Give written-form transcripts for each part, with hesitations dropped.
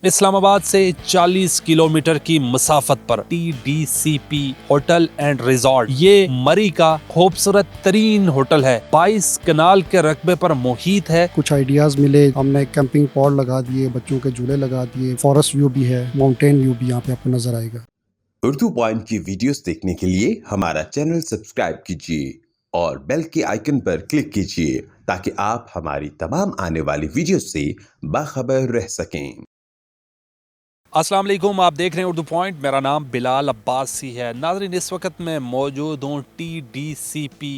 इस्लामाबाद से 40 किलोमीटर की मुसाफत पर TDCP होटल एंड रिजॉर्ट, ये मरी का खूबसूरत तरीन होटल है। 22 कनाल के रकबे पर मुहित है। कुछ आइडियाज मिले, हमने कैंपिंग पॉड लगा दिए, बच्चों के झूले लगा दिए, फॉरेस्ट व्यू भी है, माउंटेन व्यू भी यहाँ पे आपको नजर आएगा। उर्दू पॉइंट की वीडियोस देखने के लिए हमारा चैनल सब्सक्राइब कीजिए और बेल के आइकन पर क्लिक कीजिए ताकि आप हमारी तमाम आने वाली वीडियोस से बाखबर रह सकें। अस्सलाम वालेकुम, आप देख रहे हैं उर्दू पॉइंट। मेरा नाम बिलाल अब्बासी है। नाज़रीन, इस वक्त मैं मौजूद हूँ TDCP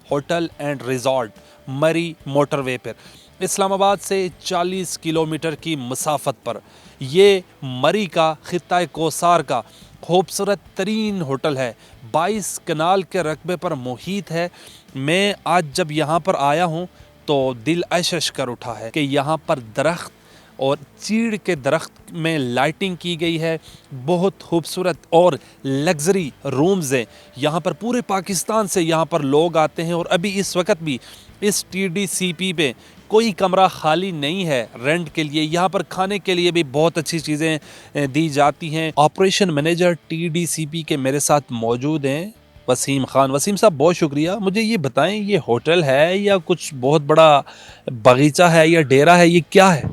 होटल एंड रिजॉर्ट मरी मोटरवे पर। इस्लामाबाद से 40 किलोमीटर की मुसाफत पर ये मरी का खित्ता कोसार का खूबसूरत तरीन होटल है। 22 कनाल के रकबे पर मुहित है। मैं आज जब यहाँ पर आया हूँ तो दिल अशश कर उठा है कि यहाँ पर दरख्त और चीड़ के दरख्त में लाइटिंग की गई है। बहुत खूबसूरत और लग्जरी रूम्स हैं यहाँ पर। पूरे पाकिस्तान से यहाँ पर लोग आते हैं और अभी इस वक्त भी इस TDCP पे कोई कमरा खाली नहीं है रेंट के लिए। यहाँ पर खाने के लिए भी बहुत अच्छी चीज़ें दी जाती हैं। ऑपरेशन मैनेजर TDCP के मेरे साथ मौजूद हैं वसीम ख़ान। वसीम साहब, बहुत शुक्रिया। मुझे ये बताएं, ये होटल है या कुछ बहुत बड़ा बगीचा है या डेरा है, ये क्या है?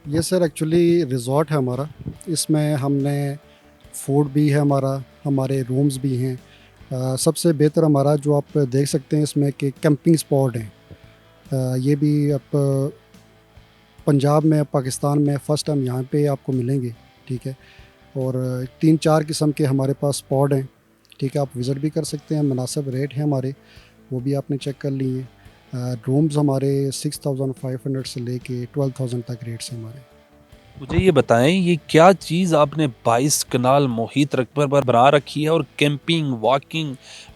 ये सर एक्चुअली रिजॉर्ट है हमारा। इसमें हमने फूड भी है हमारा, हमारे रूम्स भी हैं। सबसे बेहतर हमारा जो आप देख सकते हैं इसमें कि कैंपिंग स्पॉट हैं। ये भी आप पंजाब में, पाकिस्तान में फ़र्स्ट टाइम यहाँ पे आपको मिलेंगे, ठीक है। और 3-4 किस्म के हमारे पास स्पॉट हैं, ठीक है। आप विज़िट भी कर सकते हैं, मुनासिब रेट हैं हमारे, वो भी आपने चेक कर लिए। रूम्स हमारे 6500 से लेके 12,000 तक रेट्स हैं हमारे। मुझे ये बताएं, ये क्या चीज़ आपने 22 कनाल मुहित रकबे पर बना रखी है और कैंपिंग,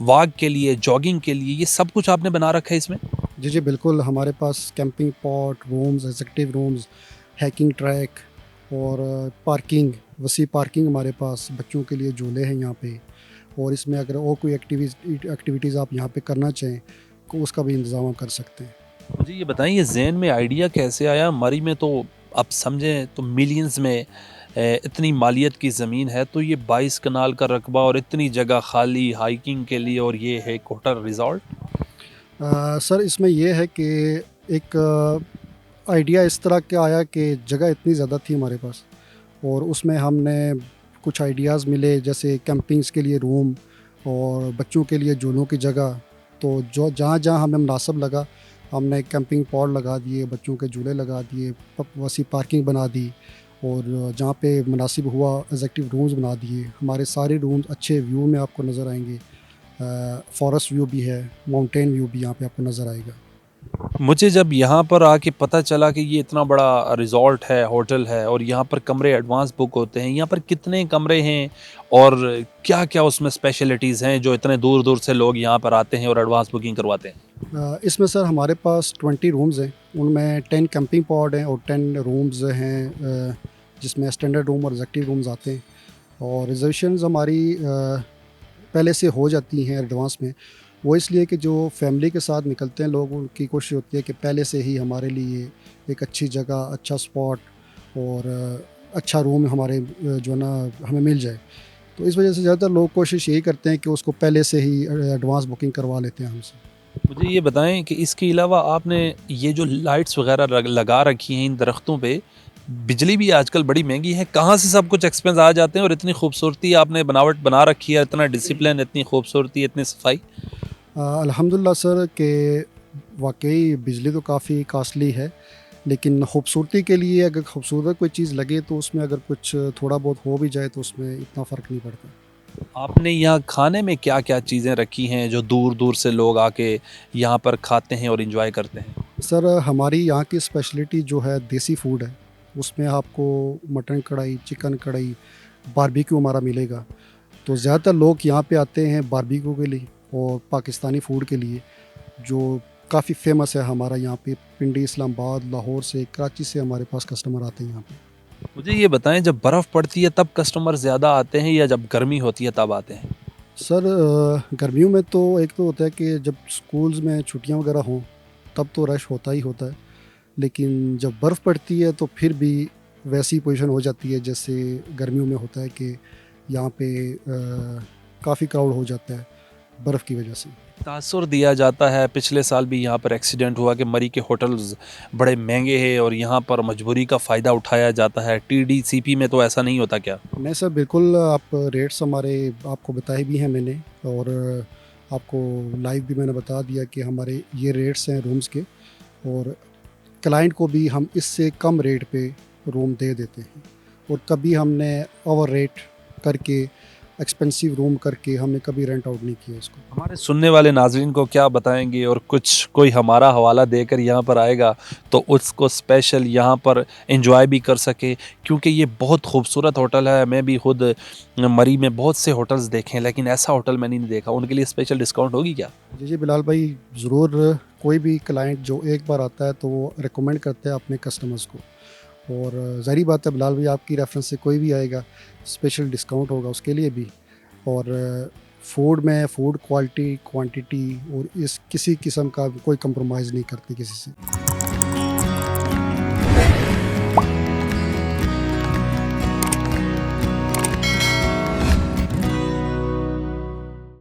वॉक के लिए, जॉगिंग के लिए, ये सब कुछ आपने बना रखा है इसमें? जी जी बिल्कुल, हमारे पास camping spot, rooms, executive rooms, hiking track और पार्किंग, वसी पार्किंग हमारे पास, बच्चों के लिए झूले हैं यहाँ पे। और इसमें अगर और कोई एक्टिविटीज़ आप यहाँ पे करना चाहें तो उसका भी इंतज़ाम हम कर सकते हैं। मुझे ये बताएं, ये जहन में आइडिया कैसे आया? मरी में तो आप समझें तो मिलियंस में इतनी मालियत की ज़मीन है, तो ये 22 कनाल का रकबा और इतनी जगह खाली हाइकिंग के लिए, और ये है एक होटल रिजॉर्ट। सर इसमें यह है कि एक आइडिया इस तरह का आया कि जगह इतनी ज़्यादा थी हमारे पास और उसमें हमने कुछ आइडियाज़ मिले, जैसे कैंपिंग्स के लिए रूम और बच्चों के लिए झूलों की जगह। तो जो जहाँ जहाँ हमें मुनासिब लगा हमने कैंपिंग पॉड लगा दिए, बच्चों के झूले लगा दिए, वसी पार्किंग बना दी और जहाँ पे मुनासिब हुआ एग्जीक्यूटिव रूम्स बना दिए। हमारे सारे रूम्स अच्छे व्यू में आपको नज़र आएंगे। फॉरेस्ट व्यू भी है, माउंटेन व्यू भी यहाँ पे आपको नज़र आएगा। मुझे जब यहाँ पर आके पता चला कि ये इतना बड़ा रिजॉर्ट है, होटल है और यहाँ पर कमरे एडवांस बुक होते हैं, यहाँ पर कितने कमरे हैं और क्या क्या उसमें स्पेशलिटीज़ हैं जो इतने दूर दूर से लोग यहाँ पर आते हैं और एडवांस बुकिंग करवाते हैं? इसमें सर हमारे पास 20 रूम्स हैं, उनमें 10 कैंपिंग पॉड हैं और 10 रूम्स हैं जिसमें स्टैंडर्ड रूम और एग्जीक्यूटिव रूम्स आते हैं। और रिजर्वेशंस हमारी पहले से हो जाती हैं एडवांस में। वो इसलिए कि जो फैमिली के साथ निकलते हैं लोग, उनकी कोशिश होती है कि पहले से ही हमारे लिए एक अच्छी जगह, अच्छा स्पॉट और अच्छा रूम हमारे जो है ना हमें मिल जाए। तो इस वजह से ज़्यादातर लोग कोशिश यही करते हैं कि उसको पहले से ही एडवांस बुकिंग करवा लेते हैं हमसे। मुझे ये बताएं कि इसके अलावा आपने ये जो लाइट्स वगैरह लगा रखी हैं इन दरख्तों पे, बिजली भी आजकल बड़ी महंगी है, कहाँ से सब कुछ एक्सपेंस आ जाते हैं और इतनी खूबसूरती आपने बनावट बना रखी है, इतना डिसिप्लिन, इतनी खूबसूरती, इतनी सफाई? अल्हम्दुलिल्लाह सर कि वाकई बिजली तो काफ़ी कास्टली है, लेकिन खूबसूरती के लिए अगर खूबसूरत कोई चीज़ लगे तो उसमें अगर कुछ थोड़ा बहुत हो भी जाए तो उसमें इतना फ़र्क नहीं पड़ता। आपने यहाँ खाने में क्या क्या चीज़ें रखी हैं जो दूर दूर से लोग आके यहाँ पर खाते हैं और इन्जॉय करते हैं? सर हमारी यहाँ की स्पेशलिटी जो है देसी फूड है। उसमें आपको मटन कढ़ाई, चिकन कढ़ाई, बारबेक्यू हमारा मिलेगा। तो ज़्यादातर लोग यहाँ पे आते हैं बारबेक्यू के लिए और पाकिस्तानी फ़ूड के लिए, जो काफ़ी फेमस है हमारा यहाँ पे। पिंडी, इस्लामाबाद, लाहौर से, कराची से हमारे पास कस्टमर आते हैं यहाँ पे। मुझे ये बताएं, जब बर्फ़ पड़ती है तब कस्टमर ज़्यादा आते हैं या जब गर्मी होती है तब आते हैं? सर गर्मियों में तो एक तो होता है कि जब स्कूल्स में छुट्टियाँ वगैरह हों तब तो रश होता ही होता है, लेकिन जब बर्फ़ पड़ती है तो फिर भी वैसी पोजीशन हो जाती है जैसे गर्मियों में होता है कि यहाँ पे काफ़ी क्राउड हो जाता है बर्फ़ की वजह से। तासुर दिया जाता है, पिछले साल भी यहाँ पर एक्सीडेंट हुआ कि मरी के होटल्स बड़े महंगे हैं और यहाँ पर मजबूरी का फ़ायदा उठाया जाता है। टीडीसीपी में तो ऐसा नहीं होता क्या? नहीं सर, बिल्कुल आप रेट्स हमारे आपको बताए भी हैं मैंने, और आपको लाइव भी मैंने बता दिया कि हमारे ये रेट्स हैं रूम्स के, और क्लाइंट को भी हम इससे कम रेट पे रूम दे देते हैं, और कभी हमने ओवर रेट करके एक्सपेंसिव रूम करके हमने कभी रेंट आउट नहीं किया इसको। हमारे सुनने वाले नाजरीन को क्या बताएंगे, और कुछ कोई हमारा हवाला देकर यहाँ पर आएगा तो उसको स्पेशल यहाँ पर एंजॉय भी कर सके, क्योंकि ये बहुत खूबसूरत होटल है। मैं भी खुद मरी में बहुत से होटल्स देखे हैं, लेकिन ऐसा होटल मैंने नहीं देखा। उनके लिए स्पेशल डिस्काउंट होगी क्या? जी जी बिलाल भाई, ज़रूर। कोई भी क्लाइंट जो एक बार आता है तो वो रिकमेंड करते हैं अपने कस्टमर्स को, और ज़ाहिर बात है बिलाल भाई, आपकी रेफरेंस से कोई भी आएगा स्पेशल डिस्काउंट होगा उसके लिए भी। और फूड में फूड क्वालिटी क्वांटिटी और इस किसी किस्म का कोई कंप्रोमाइज़ नहीं करते किसी से।